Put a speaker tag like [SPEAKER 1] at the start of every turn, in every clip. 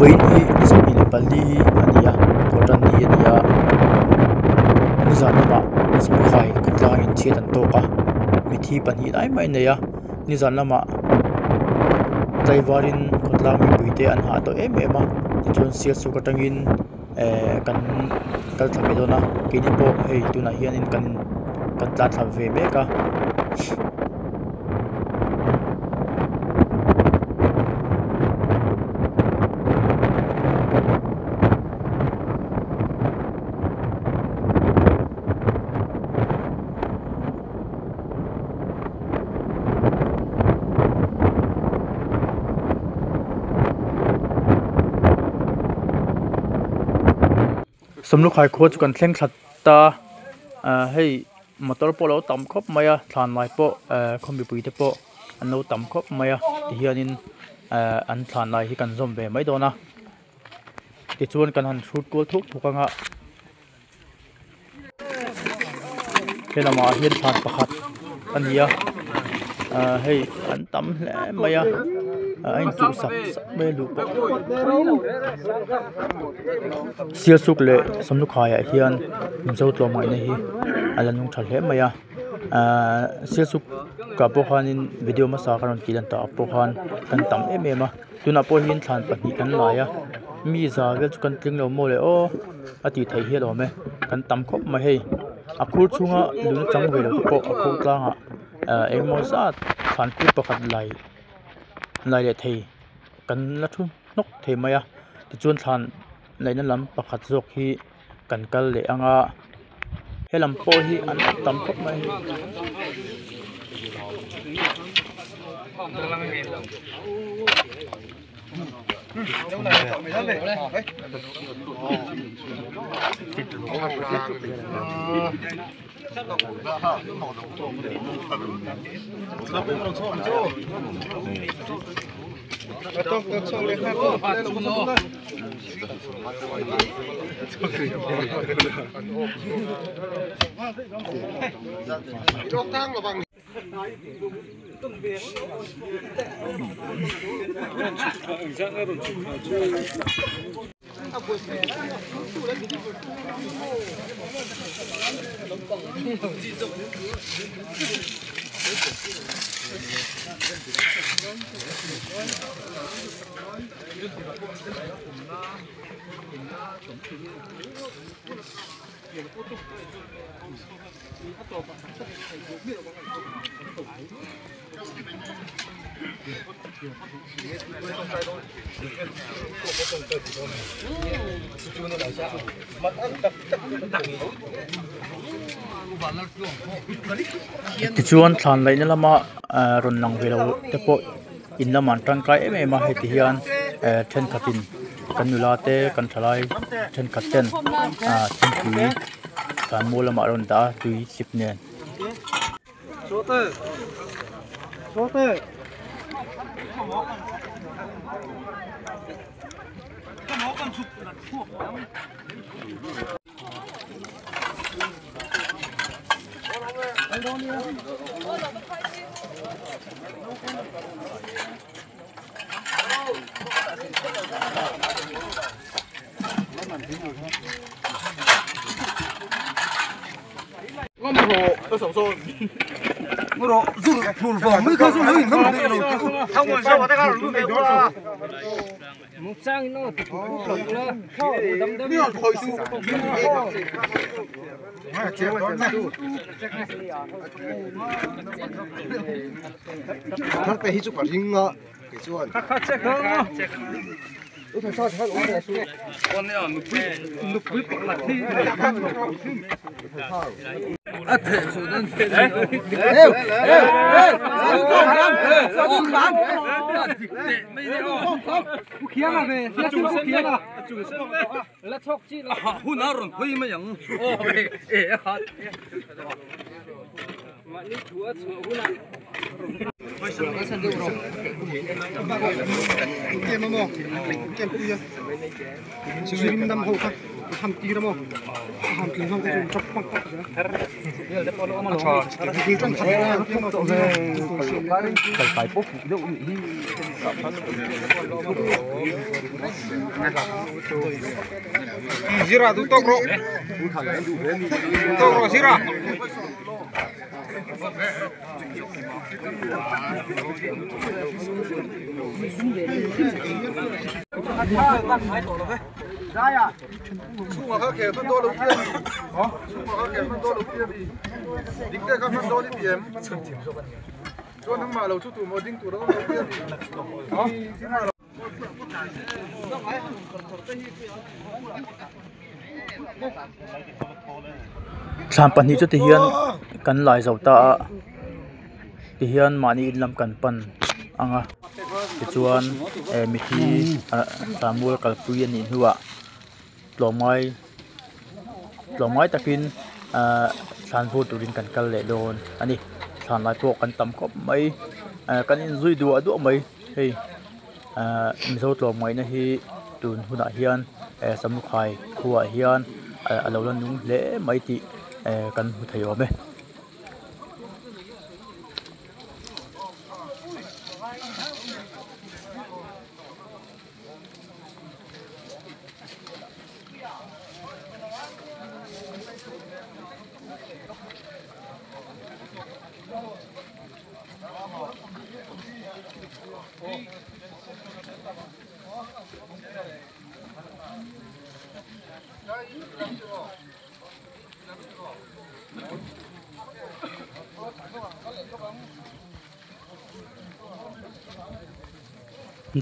[SPEAKER 1] vein hi ismi le pali ania totan ni ania nizan lama ismu khai katlang in chiat an toka mithi panhi lai mai neya nizan lama taiwarin katlang mi buite an ha to ema tichon sia su katangin kan kal thamedona kini po hei tuna hianin kan tla thlam ve meka sumlu khai kho chu kan thleng that ta hei motor polo tam khop maya thlan mai po khombi puite po anno tam khop maya ti hianin an thlan lai hi kan zom ve mai dona ti chuan kan han shoot ko thuk thukanga kelama hian thlan pakhat ania hei an tam hle maya anh chủ sập mê lụ siêu suk lệ sắm lúc khai ai hiền dâu tua mai này hi anh nung thật hết mày siêu suk cả bộ in video mà sao cái kia ta bộ kan tắm em mà tu na bộ hiền than bạc kan lại mi giờ cái kan tiếng lâu mồ lệ ô ti thấy hết rồi mẹ kan tắm khóc mà hay khur chunga lu chang về đâu bộ khur tlang em mò sát than khur bạc lại lại để thầy cần là thu nóc thầy mày thì chuyên thàn lại nó làm bạc hạt dọc hi cần cần để ăn hay làm po hi ăn tắm cốc mày ti chuan thlan lai na lama ron lang ve lo te po in laman tangkai em ma he ti hian then khatin kan nula te kan thalai then khaten then tui kan mo lama ron da tui sip nen sote
[SPEAKER 2] Kem mà mò, kem cũng như, sử dụng năm hộp thôi, ham tí đó mò, ham tí không cái chọc băng băng rồi. Thì trong chọc ra nó không có
[SPEAKER 1] phải bốc
[SPEAKER 2] Zira tu tokro, tokro zira.
[SPEAKER 3] Ra xung mà các kẻ phân đô đầu tiên, xung mà các kẻ phân đô đầu tiên thì đính cái các phân đô đi điểm, cho nó mà đầu chút tủ một đinh tủ đó đầu tiên thì đó.
[SPEAKER 1] Sam pan hi chu ti hian kan lai zo ta ti hian mani in lam kan pan anga ti chuan mi hi Samuel Kalpui an in huwa tlomai takin san vo turin kan kal le don ani san lai po kan tam khop mai kan in zui du adu mai hei mi zo tlomai na hi tun huna hian samukhai huwa hian alolan nung le mai ti kan hu thei ome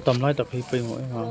[SPEAKER 1] tầm lại tập hi pin mỗi hả